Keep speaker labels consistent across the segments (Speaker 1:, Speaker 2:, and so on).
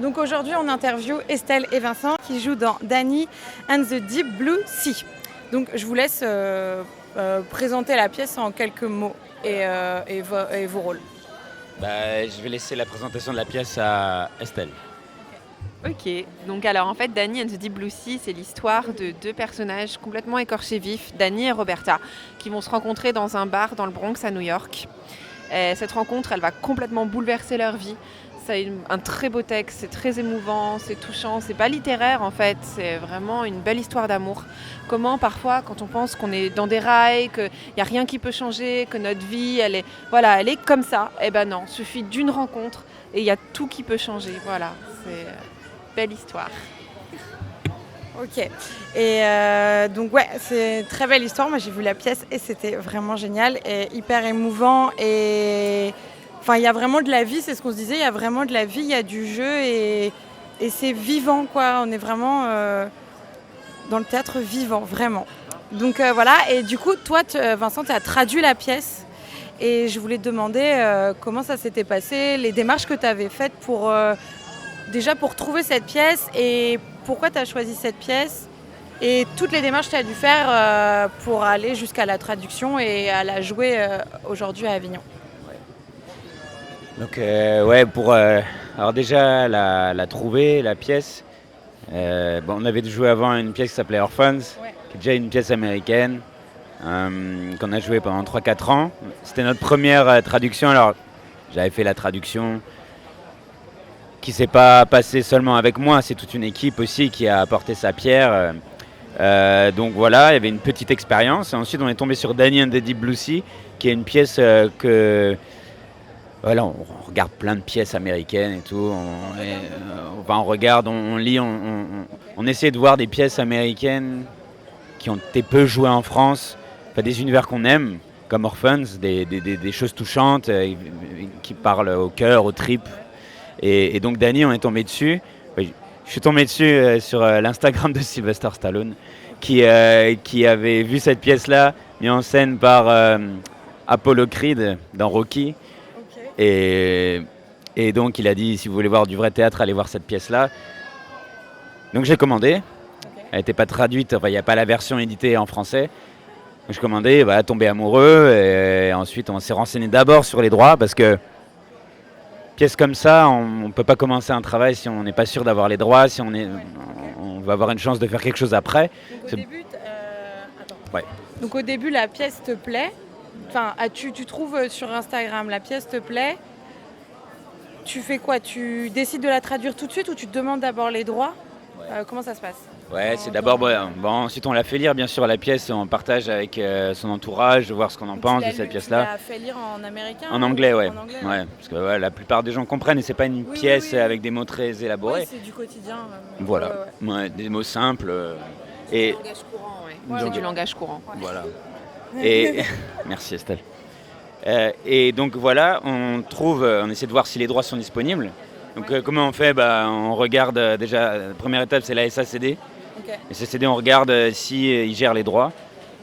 Speaker 1: donc aujourd'hui on interviewe Estelle et Vincent qui jouent dans Danny and the Deep Blue Sea. Donc je vous laisse présenter la pièce en quelques mots et vos rôles.
Speaker 2: Je vais laisser la présentation de la pièce à Estelle.
Speaker 3: Ok, donc alors en fait Danny and the Deep Blue Sea, c'est l'histoire de deux personnages complètement écorchés vifs, Danny et Roberta, qui vont se rencontrer dans un bar dans le Bronx à New York. Et cette rencontre, elle va complètement bouleverser leur vie. C'est un très beau texte, c'est très émouvant, c'est touchant, c'est pas littéraire en fait, c'est vraiment une belle histoire d'amour. Comment parfois quand on pense qu'on est dans des rails, qu'il n'y a rien qui peut changer, que notre vie elle est comme ça, eh ben non, il suffit d'une rencontre et il y a tout qui peut changer, voilà, c'est belle histoire.
Speaker 1: Ok, et donc ouais, c'est une très belle histoire, moi j'ai vu la pièce et c'était vraiment génial et hyper émouvant et... Enfin, il y a vraiment de la vie, c'est ce qu'on se disait, il y a vraiment de la vie, il y a du jeu et c'est vivant, quoi. On est vraiment dans le théâtre vivant, vraiment. Donc voilà, et du coup, toi, Vincent, tu as traduit la pièce et je voulais te demander comment ça s'était passé, les démarches que tu avais faites déjà pour trouver cette pièce et pourquoi tu as choisi cette pièce et toutes les démarches que tu as dû faire pour aller jusqu'à la traduction et à la jouer aujourd'hui à Avignon.
Speaker 2: Donc alors déjà la trouver, la pièce. On avait joué avant une pièce qui s'appelait Orphans, qui est déjà une pièce américaine, qu'on a jouée pendant 3-4 ans. C'était notre première traduction, alors j'avais fait la traduction qui s'est pas passée seulement avec moi, c'est toute une équipe aussi qui a apporté sa pierre. Donc voilà, il y avait une petite expérience. Et ensuite on est tombé sur Danny and the Deep Blue Sea, qui est une pièce que... Voilà, on regarde plein de pièces américaines et tout, on regarde, on lit, on essaie de voir des pièces américaines qui ont été peu jouées en France, enfin, des univers qu'on aime, comme Orphans, des choses touchantes qui parlent au cœur, aux tripes. Et donc Danny, on est tombé dessus. Je suis tombé dessus sur l'Instagram de Sylvester Stallone, qui avait vu cette pièce-là, mise en scène par Apollo Creed dans Rocky. Et donc il a dit, si vous voulez voir du vrai théâtre, allez voir cette pièce-là. Donc j'ai commandé. Elle n'était pas traduite, il n'y a pas la version éditée en français. Donc j'ai commandé, tombé amoureux. Et ensuite on s'est renseigné d'abord sur les droits, parce que pièce comme ça, on ne peut pas commencer un travail si on n'est pas sûr d'avoir les droits, si on va avoir une chance de faire quelque chose après.
Speaker 1: Donc au début, la pièce te plaît. Enfin, tu trouves sur Instagram, la pièce te plaît. Tu fais quoi? Tu décides de la traduire tout de suite ou tu te demandes d'abord les droits? Comment ça se passe?
Speaker 2: Ouais, c'est d'abord... ensuite, on l'a fait lire, bien sûr, la pièce. On partage avec son entourage, voir ce qu'on en pense de cette pièce-là.
Speaker 1: Tu l'as fait lire en américain?
Speaker 2: En anglais, ouais. Parce que la plupart des gens comprennent et c'est pas une pièce avec des mots très élaborés.
Speaker 1: Oui, c'est du quotidien.
Speaker 2: Voilà, des mots simples.
Speaker 3: Et... langage courant, c'est du langage courant.
Speaker 2: Voilà. Et merci Estelle. Et donc voilà, on essaie de voir si les droits sont disponibles. Donc comment on fait? On regarde déjà, la première étape c'est la SACD. La SACD, on regarde s'ils gèrent les droits.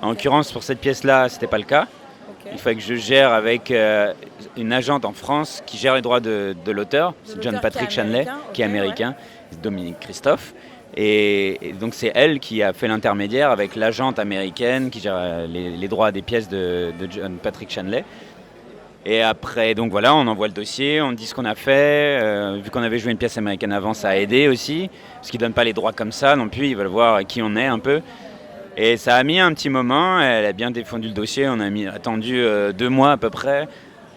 Speaker 2: En l'occurrence pour cette pièce-là, c'était pas le cas. Il fallait que je gère avec une agente en France qui gère les droits de l'auteur. C'est John Patrick Shanley, qui est américain, Dominique Christophe. Et donc c'est elle qui a fait l'intermédiaire avec l'agente américaine qui gère les droits des pièces de John Patrick Shanley. Et après, donc voilà, on envoie le dossier, on dit ce qu'on a fait. Vu qu'on avait joué une pièce américaine avant, ça a aidé aussi, parce qu'ils ne donnent pas les droits comme ça non plus, ils veulent voir qui on est un peu. Et ça a mis un petit moment, elle a bien défendu le dossier, on a attendu 2 mois à peu près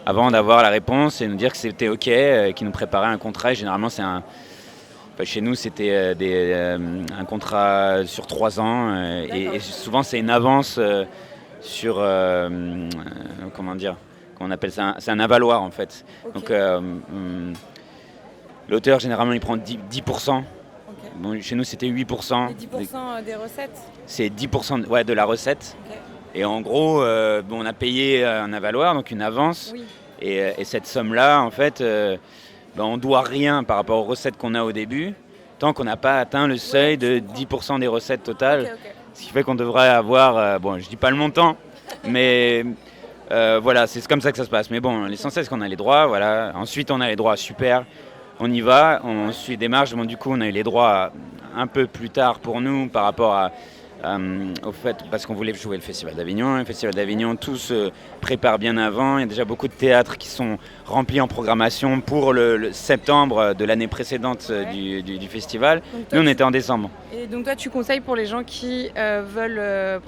Speaker 2: avant d'avoir la réponse et nous dire que c'était OK, qu'ils nous préparaient un contrat. Et généralement, chez nous, c'était un contrat sur 3 ans et souvent c'est une avance sur... comment dire? On appelle ça c'est un avaloir en fait. Donc l'auteur généralement il prend 10%. Bon, chez nous c'était 8%.
Speaker 1: Et 10% des recettes? C'est
Speaker 2: 10% de la recette. Et en gros on a payé un avaloir, donc une avance. Et cette somme-là en fait on ne doit rien par rapport aux recettes qu'on a au début tant qu'on n'a pas atteint le seuil de 10% des recettes totales. Ce qui fait qu'on devrait avoir, je dis pas le montant, mais... voilà, c'est comme ça que ça se passe. Mais bon, l'essentiel c'est qu'on a les droits, voilà. Ensuite, on a les droits super. on y va, on suit des marches. Bon, du coup, on a eu les droits un peu plus tard pour nous par rapport au fait, parce qu'on voulait jouer le Festival d'Avignon. Le Festival d'Avignon, tout se prépare bien avant. Il y a déjà beaucoup de théâtres qui sont remplis en programmation pour le septembre de l'année précédente du festival. Nous, on était en décembre.
Speaker 1: Et donc toi, tu conseilles pour les gens qui veulent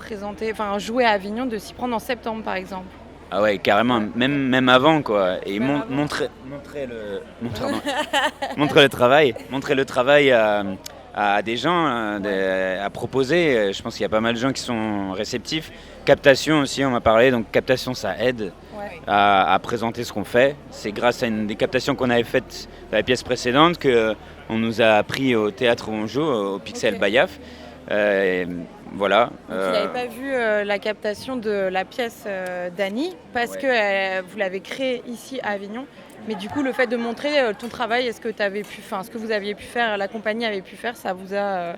Speaker 1: jouer à Avignon de s'y prendre en septembre, par exemple?
Speaker 2: Ah ouais, carrément, même avant, quoi. Et montrer le travail à des gens, à proposer. Je pense qu'il y a pas mal de gens qui sont réceptifs. Captation aussi, on m'a parlé. Donc captation, ça aide à présenter ce qu'on fait. C'est grâce à une des captations qu'on avait faites dans la pièce précédente qu'on nous a appris au théâtre où on joue, au Pixel Bayaf. Voilà.
Speaker 1: Donc, il n'avait pas vu la captation de la pièce d'Annie parce que vous l'avez créée ici à Avignon. Mais du coup, le fait de montrer ton travail, ce que vous aviez pu faire, la compagnie avait pu faire, ça vous a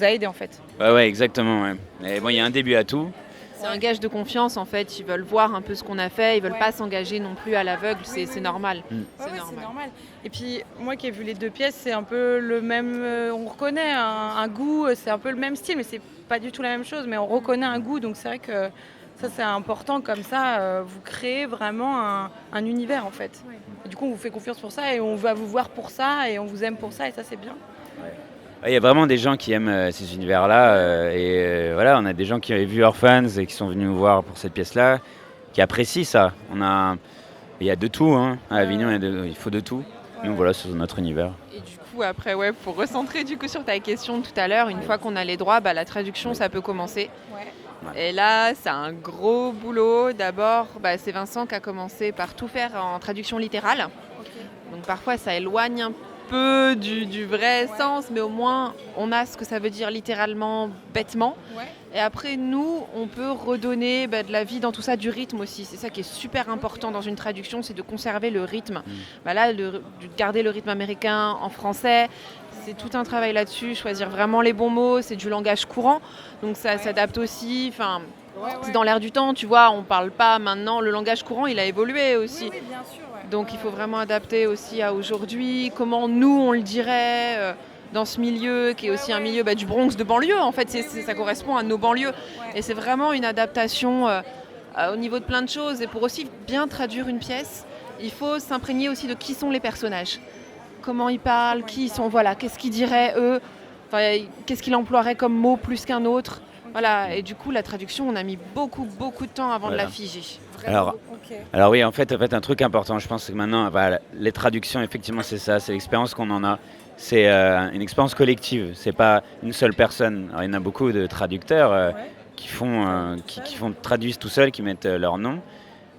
Speaker 1: aidé en fait.
Speaker 2: Ouais, exactement. Ouais. Et bon, il y a un début à tout.
Speaker 3: C'est un gage de confiance en fait. Ils veulent voir un peu ce qu'on a fait. Ils veulent pas s'engager non plus à l'aveugle. C'est normal.
Speaker 1: C'est normal. Et puis moi qui ai vu les deux pièces, c'est un peu le même. On reconnaît un goût. C'est un peu le même style, mais c'est pas du tout la même chose. Mais on reconnaît un goût. Donc c'est vrai que ça c'est important comme ça. Vous créez vraiment un univers en fait. Et du coup on vous fait confiance pour ça et on va vous voir pour ça et on vous aime pour ça et ça c'est bien.
Speaker 2: Il y a vraiment des gens qui aiment ces univers-là voilà, on a des gens qui avaient vu Orphans et qui sont venus nous voir pour cette pièce-là, qui apprécient ça. Il y a de tout, hein. À Avignon, il faut de tout. Nous, voilà, c'est notre univers.
Speaker 3: Et du coup, après, pour recentrer du coup sur ta question tout à l'heure, une fois qu'on a les droits, la traduction, ça peut commencer. Et là, c'est un gros boulot. D'abord, c'est Vincent qui a commencé par tout faire en traduction littérale. Donc parfois, ça éloigne un peu du vrai sens, mais au moins, on a ce que ça veut dire littéralement, bêtement. Et après, nous, on peut redonner de la vie dans tout ça, du rythme aussi. C'est ça qui est super important dans une traduction, c'est de conserver le rythme. Là, de garder le rythme américain en français, c'est tout un travail là-dessus. Choisir vraiment les bons mots, c'est du langage courant. Donc ça s'adapte aussi. C'est dans l'air du temps, tu vois, on parle pas maintenant. Le langage courant, il a évolué aussi.
Speaker 1: Oui, bien sûr.
Speaker 3: Donc il faut vraiment adapter aussi à aujourd'hui. Comment nous, on le dirait dans ce milieu qui est aussi un milieu du Bronx de banlieue en fait, ça correspond à nos banlieues et c'est vraiment une adaptation au niveau de plein de choses et pour aussi bien traduire une pièce, il faut s'imprégner aussi de qui sont les personnages, comment ils parlent, qui ils sont, voilà, qu'est-ce qu'ils diraient eux, qu'est-ce qu'ils emploieraient comme mot plus qu'un autre, voilà, et du coup la traduction on a mis beaucoup de temps avant de la figer.
Speaker 2: Alors oui, en fait un truc important, je pense que maintenant les traductions effectivement c'est ça, c'est l'expérience qu'on en a. C'est une expérience collective, c'est pas une seule personne. Alors, il y en a beaucoup de traducteurs qui traduisent tout seuls, qui mettent leur nom.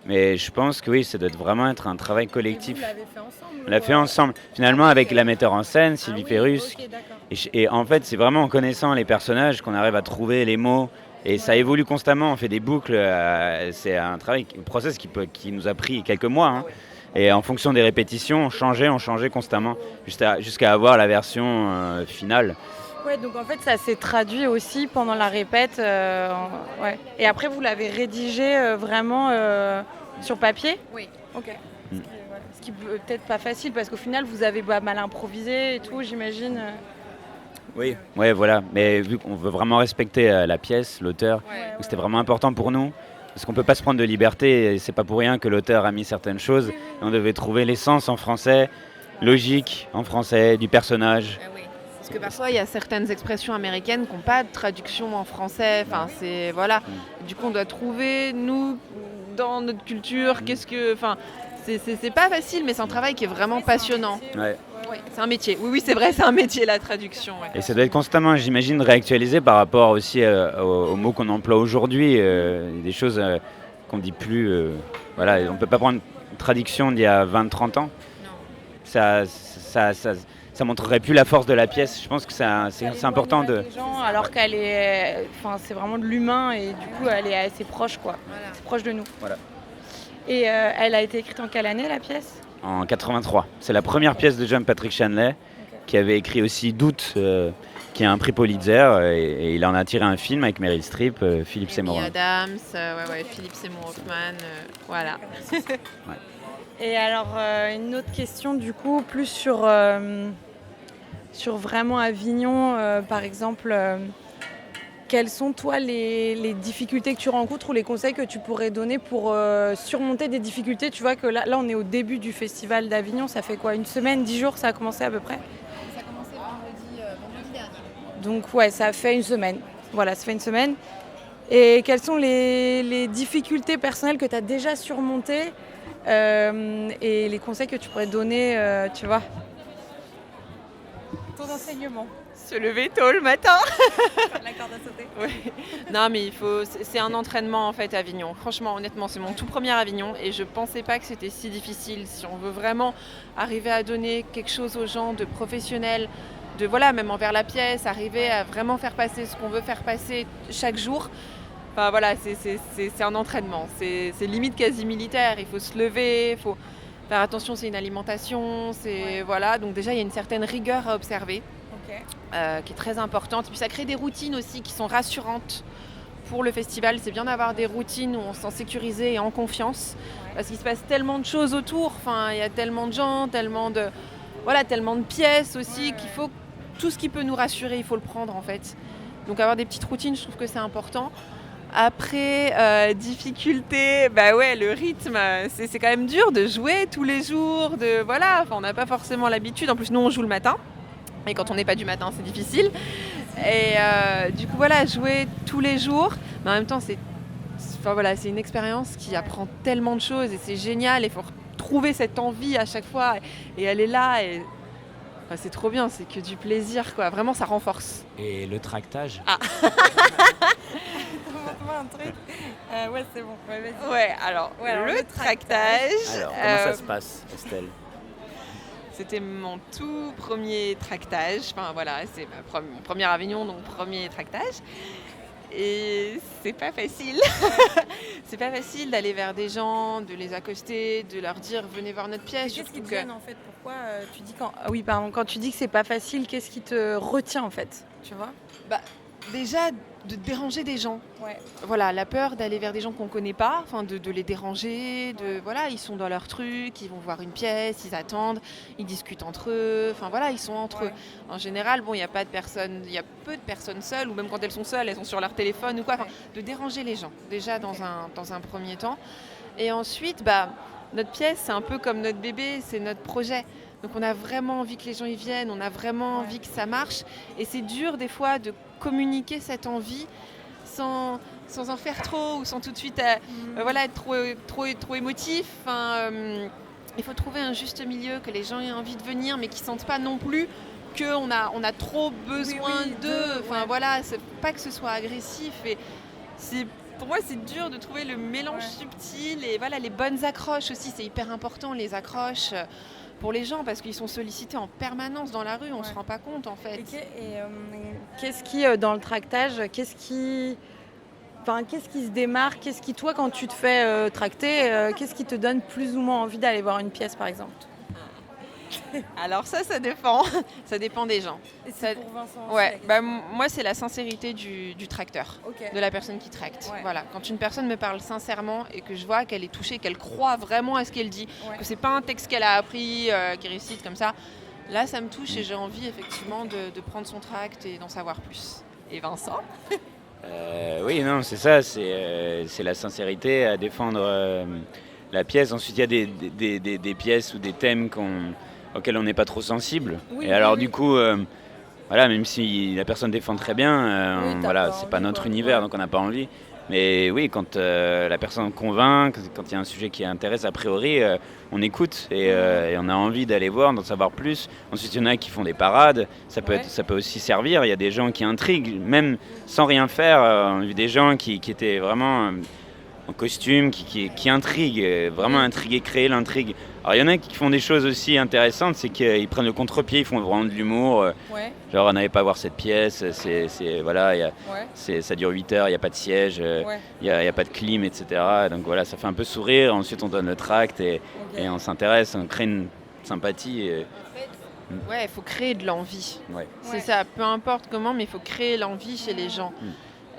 Speaker 2: Mais je pense que oui, ça doit vraiment être un travail collectif.
Speaker 1: Vous l'avez fait ensemble?
Speaker 2: On l'a fait ensemble, finalement avec la metteur en scène, Sylvie Pérus. Et en fait, c'est vraiment en connaissant les personnages qu'on arrive à trouver les mots. Et ça évolue constamment, on fait des boucles. C'est un process qui nous a pris quelques mois. Hein. Et en fonction des répétitions, on changeait constamment jusqu'à avoir la version finale.
Speaker 1: Ouais, donc en fait, ça s'est traduit aussi pendant la répète. Et après, vous l'avez rédigé vraiment sur papier?
Speaker 3: Oui.
Speaker 1: Ok. Ce qui peut peut-être pas facile parce qu'au final, vous avez mal improvisé et tout, j'imagine.
Speaker 2: Oui, voilà. Mais vu qu'on veut vraiment respecter la pièce, l'auteur, c'était vraiment important pour nous. Parce qu'on ne peut pas se prendre de liberté, et c'est pas pour rien que l'auteur a mis certaines choses. Et on devait trouver l'essence en français, logique en français, du personnage.
Speaker 3: Parce que parfois, il y a certaines expressions américaines qui n'ont pas de traduction en français. C'est, voilà. Du coup, on doit trouver, nous, dans notre culture, c'est pas facile, mais c'est un travail qui est vraiment passionnant. C'est un métier. Oui, c'est vrai, c'est un métier, la traduction.
Speaker 2: Et ça doit être constamment, j'imagine, réactualisé par rapport aussi aux mots qu'on emploie aujourd'hui. Des choses qu'on dit plus. On ne peut pas prendre une traduction d'il y a 20-30 ans. Ça montrerait plus la force de la pièce. Je pense que c'est important de...
Speaker 1: Alors qu'elle est... c'est vraiment de l'humain et du coup, elle est assez proche, quoi. Voilà. C'est proche de nous. Voilà. Et elle a été écrite en quelle année, la pièce ?
Speaker 2: En 83. C'est la première pièce de John Patrick Shanley, qui avait écrit aussi Doute, qui a un prix Pulitzer, et il en a tiré un film avec Meryl Streep, Philip Seymour.
Speaker 3: Adams, Philip Seymour Hoffman, voilà.
Speaker 1: Et alors, une autre question, du coup, plus sur vraiment Avignon, par exemple, quelles sont, toi, les difficultés que tu rencontres ou les conseils que tu pourrais donner pour surmonter des difficultés? Tu vois que là, on est au début du festival d'Avignon, ça fait quoi, une semaine, 10 jours, ça a commencé à peu près?
Speaker 4: Ça a commencé vendredi dernier.
Speaker 1: Donc, ouais, ça fait une semaine. Voilà, ça fait une semaine. Et quelles sont les difficultés personnelles que tu as déjà surmontées et les conseils que tu pourrais donner, tu vois? Ton enseignement.
Speaker 3: Se lever tôt le matin.
Speaker 1: La corde à sauter.
Speaker 3: Ouais. Non, mais c'est un entraînement en fait Avignon. Franchement, honnêtement, c'est mon tout premier Avignon et je pensais pas que c'était si difficile. Si on veut vraiment arriver à donner quelque chose aux gens de professionnel, de voilà, même envers la pièce, arriver à vraiment faire passer ce qu'on veut faire passer chaque jour. Enfin voilà, c'est un entraînement. C'est limite quasi militaire. Il faut se lever, il faut faire attention. C'est une alimentation. Voilà. Donc déjà, il y a une certaine rigueur à observer. Qui est très importante. Et puis ça crée des routines aussi qui sont rassurantes pour le festival. C'est bien d'avoir des routines où on se sent sécurisé et en confiance parce qu'il se passe tellement de choses autour. Enfin, il y a tellement de gens, tellement de pièces aussi qu'il faut tout ce qui peut nous rassurer, il faut le prendre en fait. Donc avoir des petites routines, je trouve que c'est important. Après, difficulté, le rythme, c'est quand même dur de jouer tous les jours, on n'a pas forcément l'habitude. En plus, nous, on joue le matin. Et quand on n'est pas du matin, c'est difficile. Et du coup, jouer tous les jours. Mais en même temps, c'est une expérience qui apprend tellement de choses et c'est génial. Il faut trouver cette envie à chaque fois. Et elle est là. Et c'est trop bien, c'est que du plaisir, quoi. Vraiment, ça renforce.
Speaker 2: Et le tractage?
Speaker 1: Montre-moi un truc. Ouais, c'est bon. Ouais, vas-y.
Speaker 3: Ouais, alors, le tractage.
Speaker 2: Alors, comment ça se passe, Estelle?
Speaker 3: C'était mon tout premier tractage. Enfin voilà, c'est mon premier Avignon, donc premier tractage. Et c'est pas facile. C'est pas facile d'aller vers des gens, de les accoster, de leur dire venez voir notre pièce.
Speaker 1: Qu'est-ce qui te gêne en fait? Pourquoi tu dis quand tu dis que c'est pas facile, qu'est-ce qui te retient en fait? Tu vois?
Speaker 3: Déjà de déranger des gens.
Speaker 1: Ouais.
Speaker 3: Voilà, la peur d'aller vers des gens qu'on connaît pas, de les déranger, ils sont dans leur truc, ils vont voir une pièce, ils attendent, ils discutent entre eux, ils sont entre eux. En général, il y a peu de personnes seules, ou même quand elles sont seules, elles sont sur leur téléphone ou quoi. De déranger les gens, déjà dans un premier temps. Et ensuite, notre pièce, c'est un peu comme notre bébé, c'est notre projet. Donc on a vraiment envie que les gens y viennent, on a vraiment envie que ça marche. Et c'est dur des fois de communiquer cette envie sans en faire trop ou sans tout de suite être trop émotif. Il faut trouver un juste milieu, que les gens aient envie de venir mais qui ne sentent pas non plus qu'on a trop besoin d'eux. C'est pas que ce soit agressif. Et pour moi, c'est dur de trouver le mélange subtil et les bonnes accroches aussi. C'est hyper important, les accroches. Pour les gens, parce qu'ils sont sollicités en permanence dans la rue, on ne se rend pas compte en fait.
Speaker 1: Et qu'est-ce qui, dans le tractage, qu'est-ce qui se démarque? Qu'est-ce qui, toi, quand tu te fais tracter, qu'est-ce qui te donne plus ou moins envie d'aller voir une pièce, par exemple?
Speaker 3: Alors ça dépend. Ça dépend des gens.
Speaker 1: Et c'est pour Vincent aussi,
Speaker 3: moi, c'est la sincérité du tracteur, de la personne qui tracte.
Speaker 1: Ouais.
Speaker 3: Voilà. Quand une personne me parle sincèrement et que je vois qu'elle est touchée, qu'elle croit vraiment à ce qu'elle dit, que c'est pas un texte qu'elle a appris, qu'elle récite comme ça, là, ça me touche et j'ai envie effectivement de prendre son tract et d'en savoir plus. Et Vincent?
Speaker 2: Oui, non, c'est ça, c'est la sincérité à défendre la pièce. Ensuite, il y a des pièces ou des thèmes auxquels on n'est pas trop sensible. Et alors, du coup, même si la personne défend très bien, c'est pas notre univers, donc on n'a pas envie. Mais oui, quand la personne convainc, quand il y a un sujet qui intéresse, a priori, on écoute et on a envie d'aller voir, d'en savoir plus. Ensuite, il y en a qui font des parades, ça peut aussi servir. Il y a des gens qui intriguent, même sans rien faire. On a vu des gens qui étaient vraiment en costume, qui intriguent, vraiment intriguer, créer l'intrigue. Alors il y en a qui font des choses aussi intéressantes, c'est qu'ils prennent le contre-pied, ils font vraiment de l'humour. Genre on n'allait pas voir cette pièce, ça dure 8 heures, il n'y a pas de siège, il n'y a pas de clim, etc. Donc voilà, ça fait un peu sourire, ensuite on donne le tract et on s'intéresse, on crée une sympathie. Il
Speaker 3: faut créer de l'envie. C'est ça, peu importe comment, mais il faut créer l'envie chez les gens.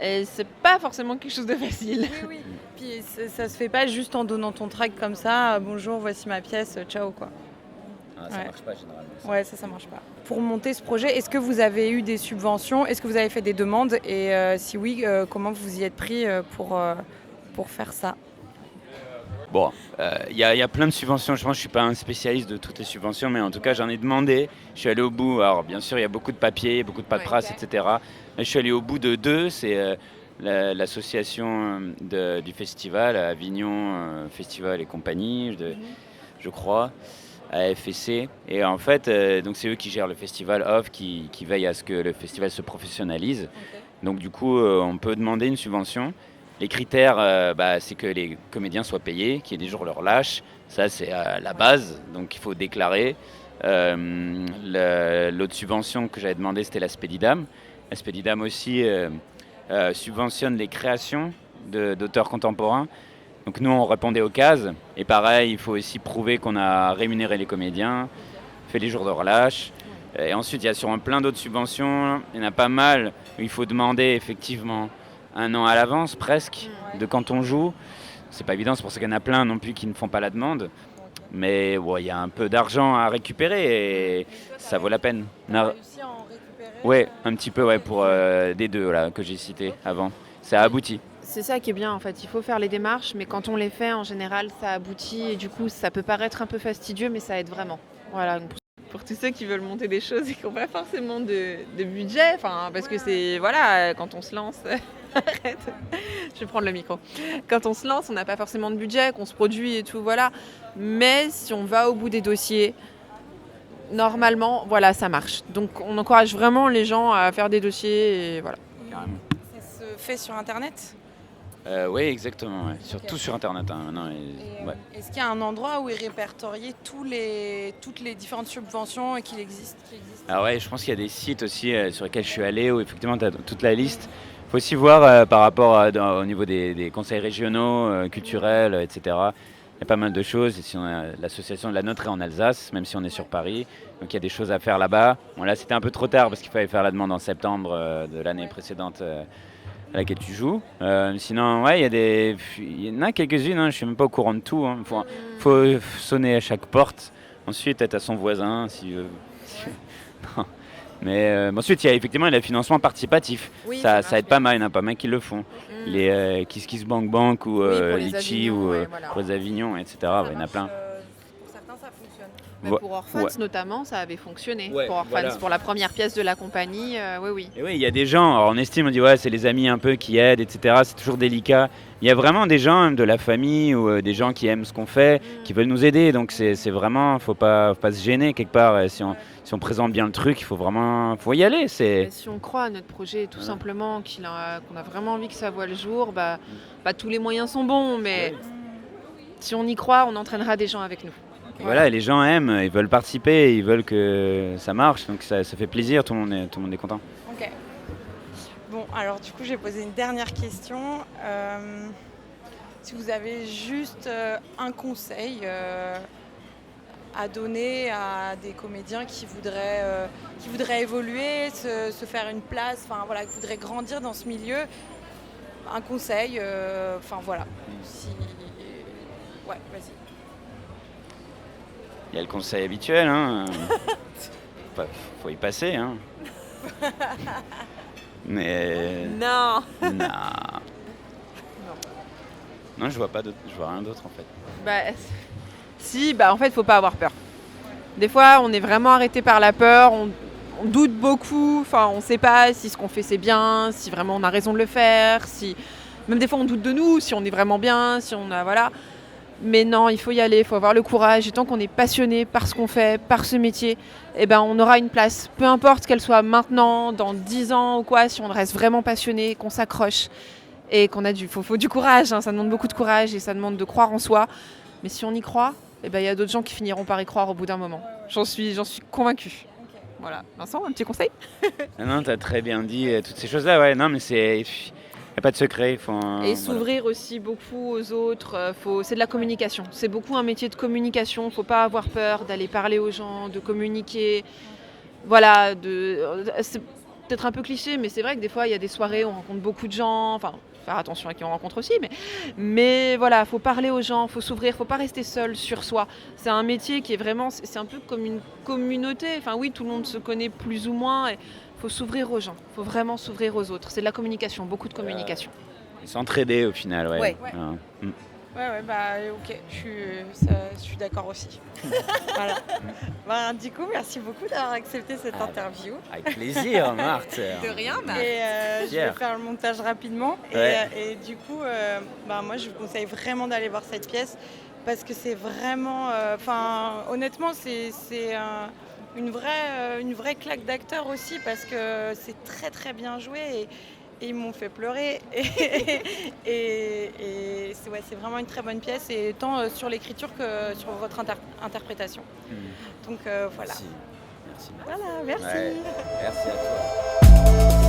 Speaker 3: Et c'est pas forcément quelque chose de facile.
Speaker 1: Oui. Puis ça se fait pas juste en donnant ton track comme ça. Bonjour, voici ma pièce, ciao quoi.
Speaker 2: Ça
Speaker 1: Ouais.
Speaker 2: marche pas généralement.
Speaker 1: Ouais, ça marche pas. Pour monter ce projet, est-ce que vous avez eu des subventions? Est-ce que vous avez fait des demandes? Et si oui, comment vous y êtes pris pour faire ça?
Speaker 2: Bon, il y a plein de subventions. Je pense que je suis pas un spécialiste de toutes les subventions, mais en tout cas, j'en ai demandé. Je suis allé au bout. Alors, bien sûr, il y a beaucoup de papiers, beaucoup de paperasse,
Speaker 3: Ouais.
Speaker 2: etc. Mais je suis allé au bout de deux. C'est l'association du festival, à Avignon Festival et compagnie, je crois, à FSC. Et en fait, donc c'est eux qui gèrent le festival off, qui veillent à ce que le festival se professionnalise. Donc du coup, on peut demander une subvention. Les critères, c'est que les comédiens soient payés, qu'il y ait des jours leur lâche. Ça, c'est la base, donc il faut déclarer. L'autre subvention que j'avais demandé, c'était la Spedidam. La Spedidam aussi subventionne les créations d'auteurs contemporains. Donc nous, on répondait aux cases. Et pareil, il faut aussi prouver qu'on a rémunéré les comédiens, fait les jours de relâche. Et ensuite, il y a sur plein d'autres subventions. Il y en a pas mal où il faut demander effectivement 1 an à l'avance presque de quand on joue. C'est pas évident, c'est pour ça qu'il y en a plein non plus qui ne font pas la demande. Mais il y a un peu d'argent à récupérer et ça vaut la peine.
Speaker 1: Réussi à en récupérer?
Speaker 2: Ouais, un petit peu pour des deux là, que j'ai cités avant. Ça a abouti.
Speaker 3: C'est ça qui est bien en fait, il faut faire les démarches, mais quand on les fait en général ça aboutit et du coup ça peut paraître un peu fastidieux mais ça aide vraiment. Voilà, donc pour tous ceux qui veulent monter des choses et qui n'ont pas forcément de budget, parce que c'est, voilà, quand on se lance, arrête, je vais prendre le micro. Quand on se lance, on n'a pas forcément de budget, qu'on se produit et tout, voilà. Mais si on va au bout des dossiers, normalement, voilà, ça marche. Donc on encourage vraiment les gens à faire des dossiers et voilà.
Speaker 2: Carrément.
Speaker 1: Ça se fait sur Internet?
Speaker 2: Oui, exactement. Ouais. Surtout sur Internet maintenant. Ouais.
Speaker 1: Est-ce qu'il y a un endroit où est répertorié toutes les différentes subventions et qu'il existe?
Speaker 2: Alors ouais, je pense qu'il y a des sites aussi sur lesquels je suis allé où effectivement tu as toute la liste. Il faut aussi voir par rapport au niveau des conseils régionaux, culturels, etc. Il y a pas mal de choses. Ici, on a l'association de la Nôtre en Alsace, même si on est sur Paris. Donc il y a des choses à faire là-bas. Bon là, c'était un peu trop tard parce qu'il fallait faire la demande en septembre de l'année précédente à laquelle tu joues. Sinon, ouais, il y en a quelques-unes, je ne suis même pas au courant de tout. Faut sonner à chaque porte. Ensuite, être à son voisin. Non. Mais ensuite, il y a effectivement le financement participatif.
Speaker 3: Oui,
Speaker 2: ça
Speaker 3: marche
Speaker 2: aide pas
Speaker 3: bien.
Speaker 2: mal, il y en a pas mal qui le font. Les Kiss Bank Bank ou
Speaker 3: Oui, pour les
Speaker 2: Litchi
Speaker 3: Avignons,
Speaker 2: ou
Speaker 3: ouais, voilà.
Speaker 2: pour les Avignons, etc. Il y en a plein.
Speaker 1: Pour certains, ça fonctionne.
Speaker 3: Mais
Speaker 2: Vo-
Speaker 3: pour Orphans
Speaker 2: ouais.
Speaker 3: notamment, ça avait fonctionné.
Speaker 2: Ouais,
Speaker 3: Pour Orphans,
Speaker 2: voilà.
Speaker 3: pour la première pièce de la compagnie, oui.
Speaker 2: Et oui, il y a des gens, alors on estime, on dit ouais, c'est les amis un peu qui aident, etc. C'est toujours délicat. Il y a vraiment des gens, même de la famille ou des gens qui aiment ce qu'on fait, qui veulent nous aider. Donc c'est vraiment, faut pas se gêner quelque part. Et si on présente bien le truc, il faut y aller.
Speaker 3: Mais si on croit à notre projet, tout simplement, qu'on a vraiment envie que ça voit le jour, tous les moyens sont bons, mais si on y croit, on entraînera des gens avec nous.
Speaker 2: Et voilà, et les gens aiment, ils veulent participer, ils veulent que ça marche. Donc ça fait plaisir, tout le monde est content.
Speaker 1: Ok. Bon, alors du coup, j'ai posé une dernière question. Si vous avez juste un conseil à donner à des comédiens qui voudraient évoluer, se faire une place, qui voudraient grandir dans ce milieu, un conseil, Ouais, vas-y.
Speaker 2: Il y a le conseil habituel, faut y passer. Mais
Speaker 3: Non.
Speaker 2: non, je vois rien d'autre en fait.
Speaker 3: En fait, faut pas avoir peur. Des fois, on est vraiment arrêté par la peur, on doute beaucoup, on sait pas si ce qu'on fait c'est bien, si vraiment on a raison de le faire, même des fois on doute de nous, si on est vraiment bien, si on a voilà. Mais non, il faut y aller, il faut avoir le courage. Et tant qu'on est passionné par ce qu'on fait, par ce métier, on aura une place. Peu importe qu'elle soit maintenant, dans 10 ans ou quoi, si on reste vraiment passionné, qu'on s'accroche et qu'on a faut du courage. Ça demande beaucoup de courage et ça demande de croire en soi. Mais si on y croit, il y a d'autres gens qui finiront par y croire au bout d'un moment. J'en suis convaincue.
Speaker 1: Okay.
Speaker 3: Voilà. Vincent, un petit conseil ?
Speaker 2: Non, tu as très bien dit toutes ces choses-là. Ouais, non, mais il n'y a pas de secret.
Speaker 3: Et s'ouvrir aussi beaucoup aux autres. C'est de la communication. C'est beaucoup un métier de communication. Il ne faut pas avoir peur d'aller parler aux gens, de communiquer. Voilà. peut-être un peu cliché, mais c'est vrai que des fois, il y a des soirées où on rencontre beaucoup de gens. Enfin, faire attention à qui on rencontre aussi, mais voilà, faut parler aux gens, faut s'ouvrir, faut pas rester seul sur soi. C'est un métier qui est vraiment, c'est un peu comme une communauté. Enfin oui, tout le monde se connaît plus ou moins. Et faut s'ouvrir aux gens, faut vraiment s'ouvrir aux autres. C'est de la communication, beaucoup de communication.
Speaker 2: S'entraider au final, ouais.
Speaker 3: Ouais.
Speaker 1: Ouais, bah ok, je suis d'accord aussi. Voilà. Bah, du coup, merci beaucoup d'avoir accepté cette interview.
Speaker 2: Avec plaisir, Marthe.
Speaker 3: De rien, Marthe.
Speaker 1: Et je
Speaker 2: Fier.
Speaker 1: vais faire le montage rapidement.
Speaker 2: Ouais.
Speaker 1: Et du coup, moi, je vous conseille vraiment d'aller voir cette pièce parce que c'est vraiment... honnêtement, c'est une vraie claque d'acteur aussi parce que c'est très, très bien joué. Et ils m'ont fait pleurer et c'est vraiment une très bonne pièce et tant sur l'écriture que sur votre interprétation. Donc voilà.
Speaker 2: Merci.
Speaker 1: Voilà, merci.
Speaker 2: Ouais. Merci à toi.